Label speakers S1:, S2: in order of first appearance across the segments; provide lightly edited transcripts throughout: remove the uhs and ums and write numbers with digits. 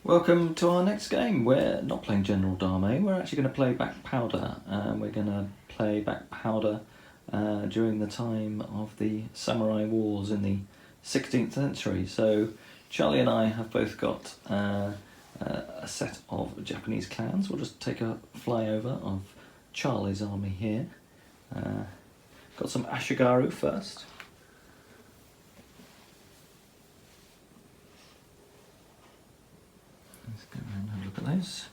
S1: Welcome to our next game. We're not playing General Dame, we're actually going to play Back Powder. We're going to play Back Powder during the time of the Samurai Wars in the 16th century. So Charlie and I have both got a set of Japanese clans. We'll just take a flyover of Charlie's army here. Got some Ashigaru first. Let's go around and have a look at those.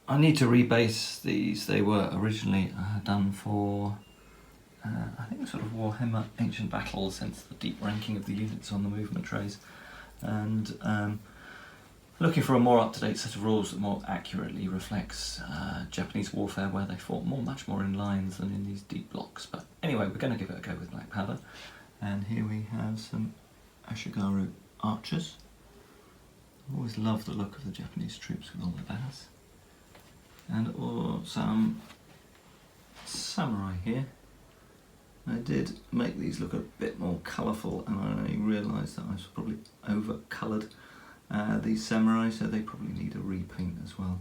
S1: I need to rebase these. They were originally done for, I think, sort of Warhammer Ancient Battles, hence the deep ranking of the units on the movement trays. And looking for a more up-to-date set of rules that more accurately reflects Japanese warfare, where they fought much more in lines than in these deep blocks. But anyway, we're going to give it a go with Black Powder. And here we have some Ashigaru archers. I always love the look of the Japanese troops with all their banners. And some samurai here. I did make these look a bit more colourful, and I realised that I was probably over-coloured these samurai, so they probably need a repaint as well.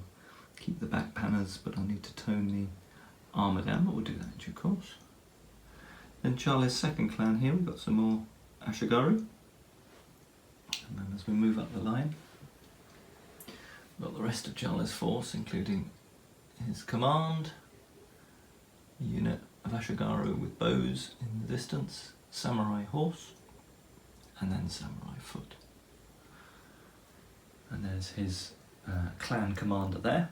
S1: Keep the back banners, but I need to tone the armour down, but we'll do that in due course. Then Charlie's second clan here, we've got some more Ashigaru. And then as we move up the line, we've got the rest of Charlie's force, including his command, a unit of Ashigaru with bows in the distance, samurai horse, and then samurai foot. And there's his clan commander there.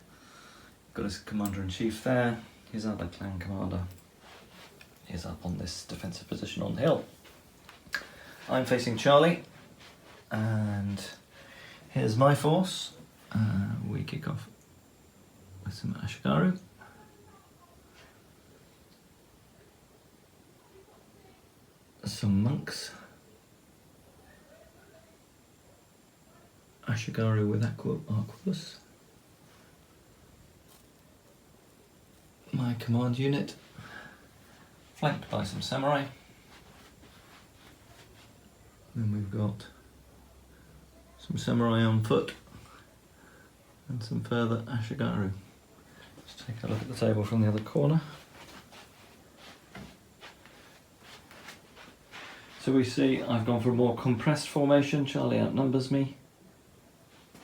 S1: Got his commander-in-chief there. His other clan commander is up on this defensive position on the hill. I'm facing Charlie, and here's my force. We kick off with some Ashigaru. Some monks. Ashigaru with arquebus. My command unit, flanked by some samurai. Then we've got some samurai on foot and some further Ashigaru. Let's take a look at the table from the other corner. So we see I've gone for a more compressed formation. Charlie outnumbers me.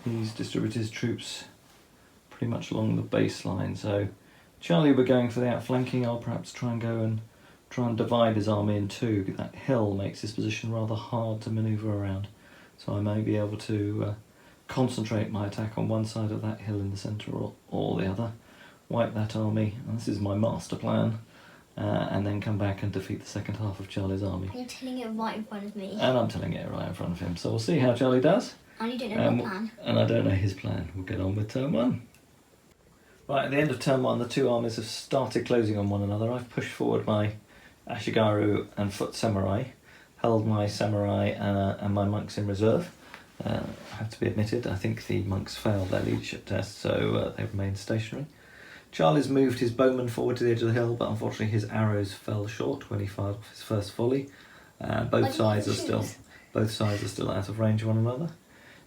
S1: He's distributed his troops pretty much along the baseline. So Charlie will be going for the outflanking. I'll perhaps try and divide his army in two. That hill makes his position rather hard to manoeuvre around. So I may be able to concentrate my attack on one side of that hill in the centre or the other. Wipe that army, and this is my master plan. And then come back and defeat the second half of Charlie's army.
S2: You're telling it right in front of me.
S1: And I'm telling it right in front of him. So we'll see how Charlie does.
S2: And you don't know your plan.
S1: And I don't know his plan. We'll get on with turn one. Right, at the end of turn one, the two armies have started closing on one another. I've pushed forward my Ashigaru and foot samurai, held my samurai and my monks in reserve. I have to be admitted, I think the monks failed their leadership test, so they remained stationary. Charlie's moved his bowman forward to the edge of the hill, but unfortunately his arrows fell short when he fired off his first volley. Both sides are still out of range of one another.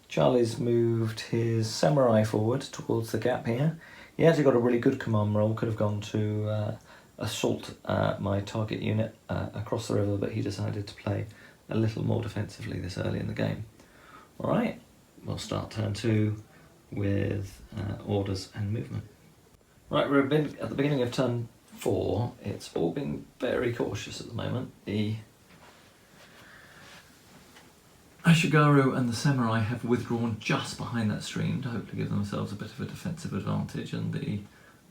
S1: Charlie's moved his samurai forward towards the gap here. He actually got a really good command roll, could have gone to assault my target unit across the river, but he decided to play a little more defensively this early in the game. Alright, we'll start turn two with orders and movement. Right, we're at the beginning of turn four. It's all being very cautious at the moment. The Ashigaru and the samurai have withdrawn just behind that stream to hopefully give themselves a bit of a defensive advantage, and the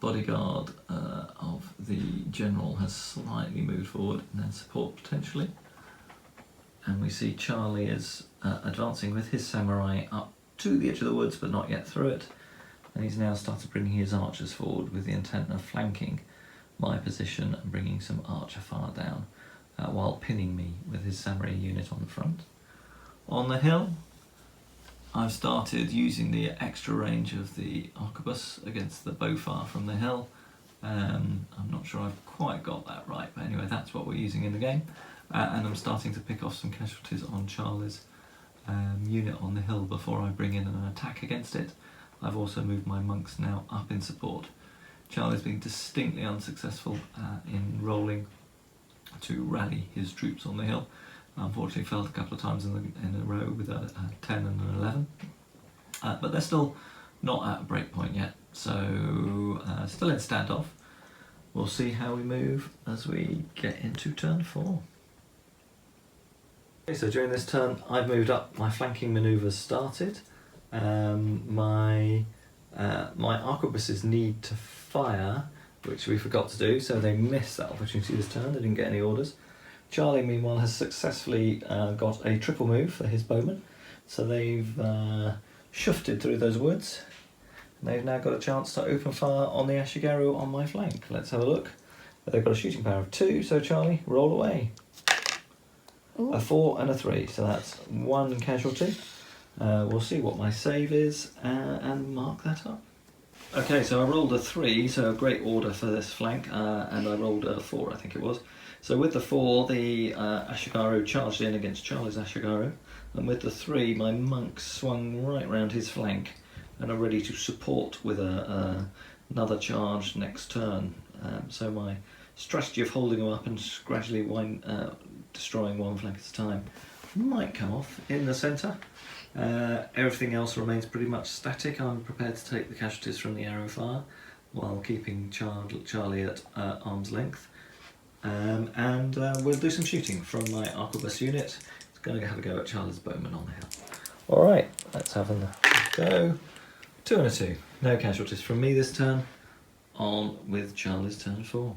S1: bodyguard of the general has slightly moved forward and then support potentially. And we see Charlie is advancing with his samurai up to the edge of the woods, but not yet through it. And he's now started bringing his archers forward with the intent of flanking my position and bringing some archer fire down while pinning me with his samurai unit on the front. On the hill, I've started using the extra range of the arquebus against the bow fire from the hill. I'm not sure I've quite got that right, but anyway, that's what we're using in the game. And I'm starting to pick off some casualties on Charlie's unit on the hill before I bring in an attack against it. I've also moved my monks now up in support. Charlie's been distinctly unsuccessful in rolling to rally his troops on the hill. Unfortunately failed a couple of times in a row with a 10 and an 11. But they're still not at a break point yet, so still in standoff. We'll see how we move as we get into turn 4. Okay, so during this turn I've moved up, my flanking manoeuvres started. My arquebuses need to fire, which we forgot to do, so they missed that opportunity this turn. They didn't get any orders. Charlie, meanwhile, has successfully got a triple move for his bowmen, so they've shufted through those woods. They've now got a chance to open fire on the Ashigaru on my flank. Let's have a look. They've got a shooting power of 2, so Charlie, roll away.
S2: Ooh.
S1: A 4 and a 3, so that's 1 casualty. We'll see what my save is and mark that up. Okay, so I rolled a 3, so a great order for this flank, and I rolled a 4, I think it was. So with the 4, the Ashigaru charged in against Charlie's Ashigaru, and with the 3, my monks swung right round his flank and are ready to support with another charge next turn. So my strategy of holding them up and gradually destroying one flank at a time might come off in the centre. Everything else remains pretty much static. I'm prepared to take the casualties from the arrow fire while keeping Charlie at arm's length. And we'll do some shooting from my arquebus unit. It's going to have a go at Charlie's bowman on the hill. Alright, let's have a go. 2 and a 2. No casualties from me this turn. On with Charlie's turn 4.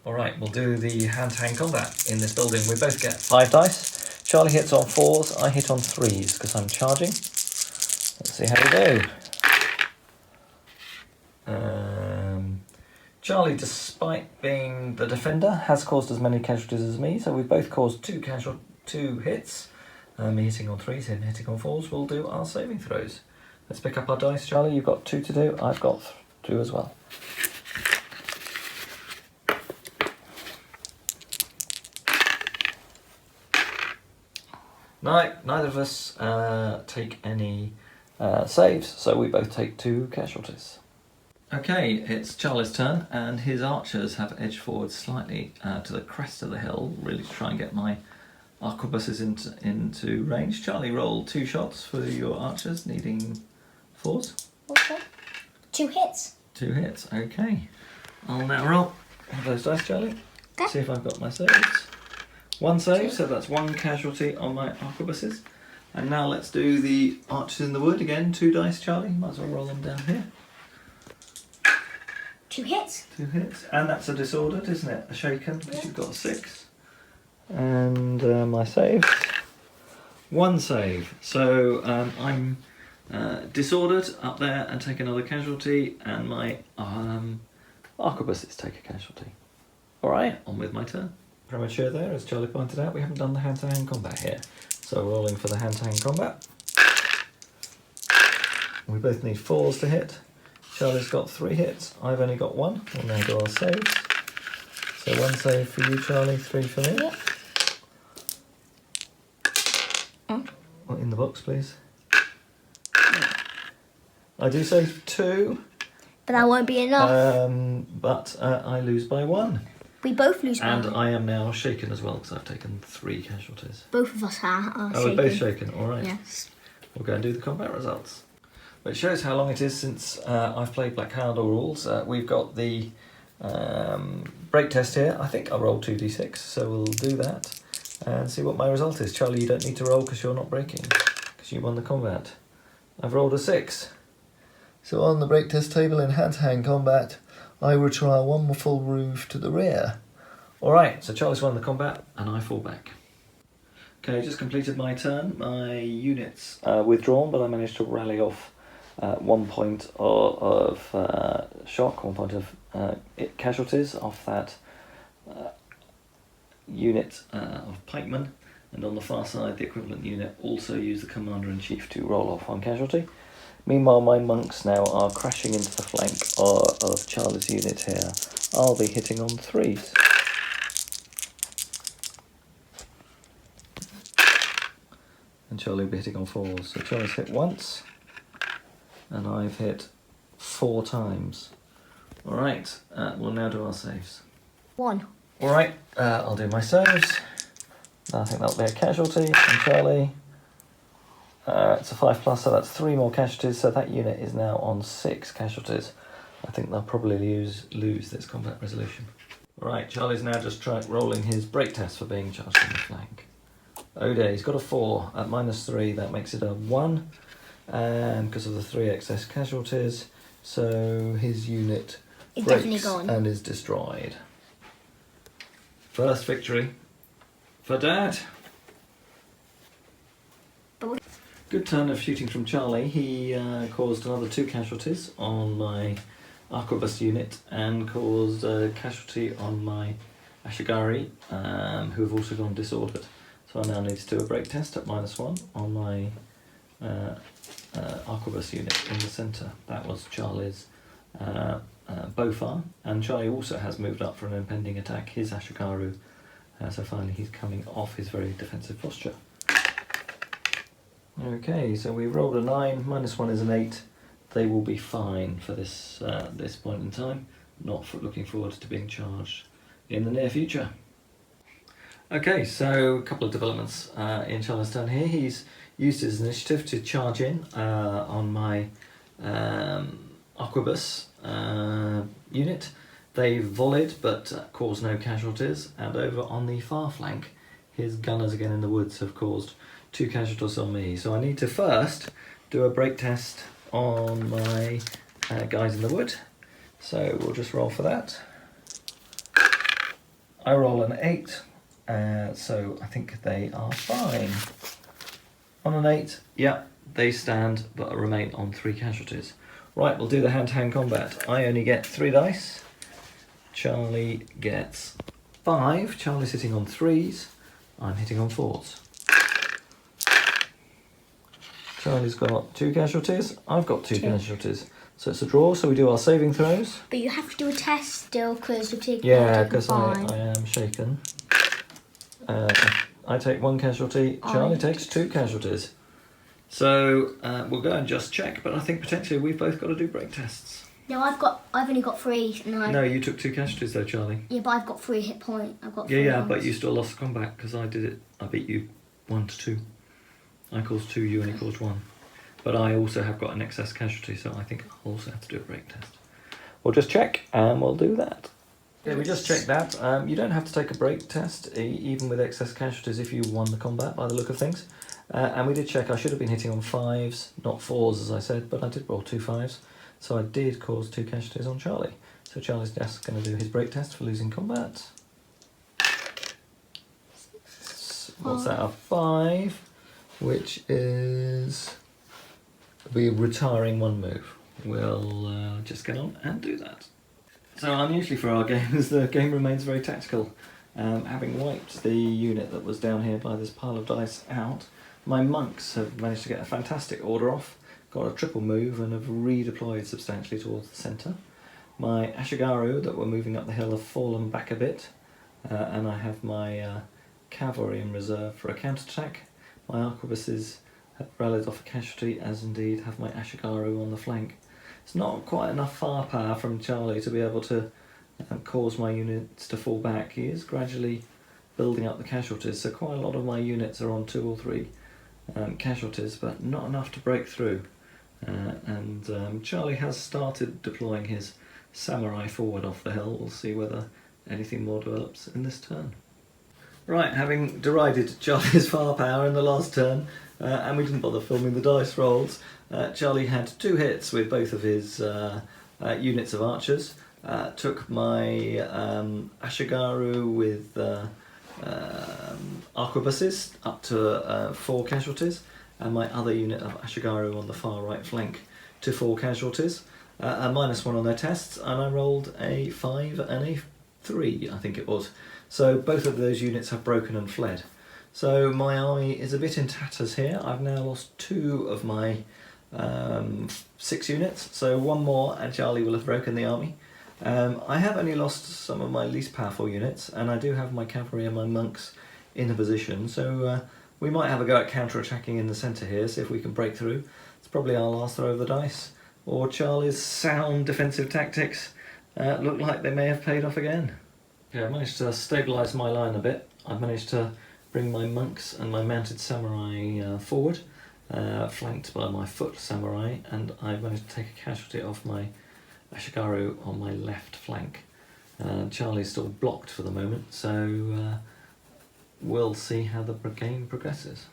S1: Alright, we'll do the hand-to-hand combat in this building. We both get 5 dice. Charlie hits on 4s, I hit on 3s because I'm charging. Let's see how we go. Charlie, despite being the defender, has caused as many casualties as me, so we've both caused 2 hits. Me hitting on 3s, him hitting on 4s. We'll do our saving throws. Let's pick up our dice. Charlie, you've got 2 to do. I've got 2 as well. No, neither of us take any saves, so we both take 2 casualties. Okay, it's Charlie's turn, and his archers have edged forward slightly to the crest of the hill, really to try and get my arquebuses into range. Charlie, roll 2 shots for your archers, needing 4s.
S2: Okay. 2 hits.
S1: 2 hits, okay. I'll now roll one of those dice, Charlie.
S2: Okay.
S1: See if I've got my saves. 1 save, so that's 1 casualty on my arquebuses. And now let's do the archers in the wood again. 2 dice, Charlie. Might as well roll them down here.
S2: 2 hits.
S1: 2 hits. And that's a disordered, isn't it? A shaken, because you've got a 6. And my saves. 1 save. So I'm disordered up there and take another casualty, and my arquebuses take a casualty. Alright, on with my turn. Premature there, as Charlie pointed out, we haven't done the hand-to-hand combat here. So rolling for the hand-to-hand combat. We both need 4s to hit. Charlie's got 3 hits, I've only got 1. We'll now do our saves. So 1 save for you, Charlie, 3 for me.
S2: Yep.
S1: Well, in the box, please. I do save 2.
S2: But that won't be enough.
S1: But I lose by 1.
S2: We both lose by
S1: And
S2: 1.
S1: I am now shaken as well, because I've taken 3 casualties.
S2: Both of us are
S1: Oh,
S2: shaken.
S1: we're both shaken, alright.
S2: Yes.
S1: We'll go and do the combat results. But it shows how long it is since I've played Black Candle rules. We've got the break test here. I think I rolled 2d6, so we'll do that and see what my result is. Charlie, you don't need to roll because you're not breaking, because you won the combat. I've rolled a 6. So on the break test table in hand-to-hand combat, I will try 1 full move to the rear. Alright, so Charlie's won the combat and I fall back. Okay, just completed my turn. My units withdrawn, but I managed to rally off 1 point of shock, 1 point of casualties off that unit of pikemen, and on the far side the equivalent unit also used the commander-in-chief to roll off 1 casualty. Meanwhile, my monks now are crashing into the flank of Charlie's unit here. I'll be hitting on 3s. and Charlie will be hitting on 4s. So Charlie's hit once, and I've hit 4 times. Alright, we'll now do our saves.
S2: 1.
S1: Alright, I'll do my saves. I think that'll be a casualty from Charlie. It's a 5+, so that's 3 more casualties, so that unit is now on 6 casualties. I think they'll probably lose this combat resolution. Alright, Charlie's now just rolling his break test for being charged on the flank. Oh dear, he's got a 4 at -3, that makes it a 1, and because of the 3 excess casualties, so his unit
S2: It's
S1: breaks
S2: definitely gone.
S1: and is destroyed. First victory for Dad. Good turn of shooting from Charlie. He caused another 2 casualties on my Arquebus unit and caused a casualty on my Ashigari, who have also gone disordered. So I now need to do a break test at -1 on my Arquebus unit in the centre. That was Charlie's Bofar, and Charlie also has moved up for an impending attack, his Ashigaru, so finally he's coming off his very defensive posture. Okay, so we rolled a 9, -1 is an 8. They will be fine for this this point in time, not looking forward to being charged in the near future. Okay, so a couple of developments in Charlie's turn here. He's used his initiative to charge in on my Arquebus unit. They volleyed but caused no casualties, and over on the far flank his gunners again in the woods have caused 2 casualties on me. So I need to first do a break test on my guys in the wood. So we'll just roll for that. I roll an 8, so I think they are fine. On an 8, yeah, they stand but remain on 3 casualties. Right, we'll do the hand-to-hand combat. I only get 3 dice. Charlie gets 5. Charlie's hitting on 3s. I'm hitting on 4s. Charlie's got 2 casualties. I've got 2 casualties. So it's a draw, so we do our saving throws.
S2: But you have to do a test still because you're taking
S1: Yeah, because I am shaken. I take 1 casualty. Charlie takes 2 casualties. So we'll go and just check, but I think potentially we've both got to do break tests.
S2: No, I've only got 3.
S1: No, you took 2 casualties though, Charlie.
S2: Yeah, but I've got 3 hit points. I've got 3
S1: Yeah,
S2: ones.
S1: but you still lost combat because I did it. I beat you 1-2. I caused 2, you only caused 1. But I also have got an excess casualty, so I think I'll also have to do a break test. We'll just check and we'll do that. Yeah, we just checked that. You don't have to take a break test, even with excess casualties, if you won the combat, by the look of things. And we did check, I should have been hitting on 5s, not 4s as I said, but I did roll 2 5s. So I did cause 2 casualties on Charlie. So Charlie's just going to do his break test for losing combat. What's that, a 5? Which is... we're retiring 1 move. We'll just get on and do that. So unusually for our games, the game remains very tactical. Having wiped the unit that was down here by this pile of dice out, my monks have managed to get a fantastic order off, got a triple move and have redeployed substantially towards the centre. My Ashigaru that were moving up the hill have fallen back a bit, and I have my cavalry in reserve for a counterattack. My arquebuses have rallied off a casualty, as indeed have my Ashigaru on the flank. It's not quite enough firepower from Charlie to be able to cause my units to fall back. He is gradually building up the casualties, so quite a lot of my units are on 2 or 3 casualties, but not enough to break through. Charlie has started deploying his samurai forward off the hill. We'll see whether anything more develops in this turn. Right, having derided Charlie's firepower in the last turn, and we didn't bother filming the dice rolls, Charlie had 2 hits with both of his units of archers, took my Ashigaru with arquebuses up to 4 casualties, and my other unit of Ashigaru on the far right flank to 4 casualties, a -1 on their tests, and I rolled a 5 and a 3, I think it was. So both of those units have broken and fled. So my army is a bit in tatters here. I've now lost 2 of my 6 units, so 1 more and Charlie will have broken the army. I have only lost some of my least powerful units, and I do have my cavalry and my monks in a position, so We might have a go at counter-attacking in the centre here, see if we can break through. It's probably our last throw of the dice. Or Charlie's sound defensive tactics look like they may have paid off again. Yeah, I managed to stabilise my line a bit. I've managed to bring my monks and my mounted samurai forward, flanked by my foot samurai, and I've managed to take a casualty off my Ashigaru on my left flank. Charlie's still blocked for the moment, so we'll see how the game progresses.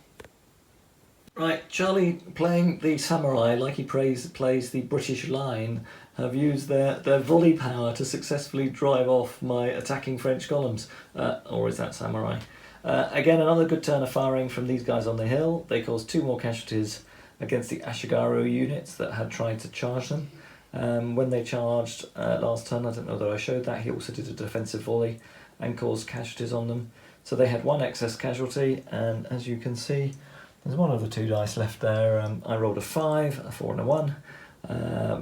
S1: Right, Charlie, playing the samurai like he plays the British line, have used their volley power to successfully drive off my attacking French columns. Or is that samurai? Again, another good turn of firing from these guys on the hill. They caused 2 more casualties against the Ashigaru units that had tried to charge them. When they charged last turn, I don't know that I showed that, he also did a defensive volley and caused casualties on them. So they had 1 excess casualty, and as you can see, there's 1 of the 2 dice left there. I rolled a 5, a 4 and a 1,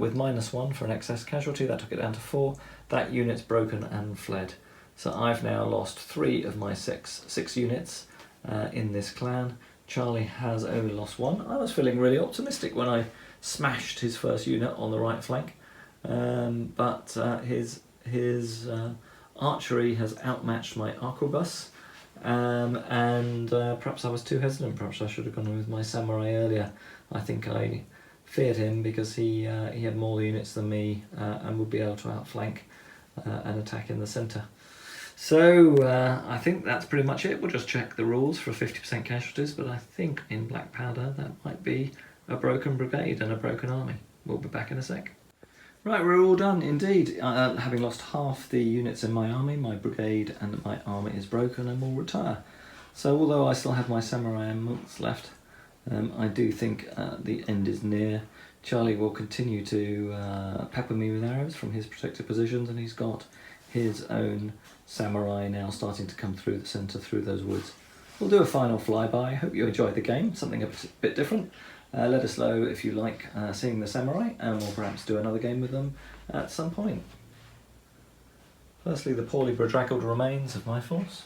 S1: with -1 for an excess casualty. That took it down to 4. That unit's broken and fled. So I've now lost 3 of my 6 units in this clan. Charlie has only lost 1. I was feeling really optimistic when I smashed his first unit on the right flank, but his archery has outmatched my arquebus. And perhaps I was too hesitant. Perhaps I should have gone with my samurai earlier. I think I feared him because he had more units than me and would be able to outflank and attack in the centre. So I think that's pretty much it. We'll just check the rules for 50% casualties, but I think in Black Powder that might be a broken brigade and a broken army. We'll be back in a sec. Right, we're all done indeed. Having lost half the units in my army, my brigade and my army is broken and will retire. So although I still have my samurai and monks left, I do think the end is near. Charlie will continue to pepper me with arrows from his protected positions, and he's got his own samurai now starting to come through the centre, through those woods. We'll do a final flyby. Hope you enjoyed the game, something a bit different. Let us know if you like seeing the samurai, and we'll perhaps do another game with them at some point. Firstly, the poorly bedraggled remains of my force.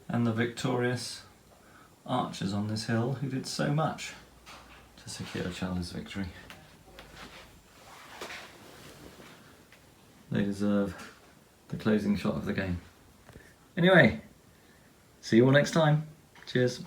S1: And the victorious archers on this hill who did so much to secure Charlie's victory. They deserve the closing shot of the game. Anyway, see you all next time. Cheers.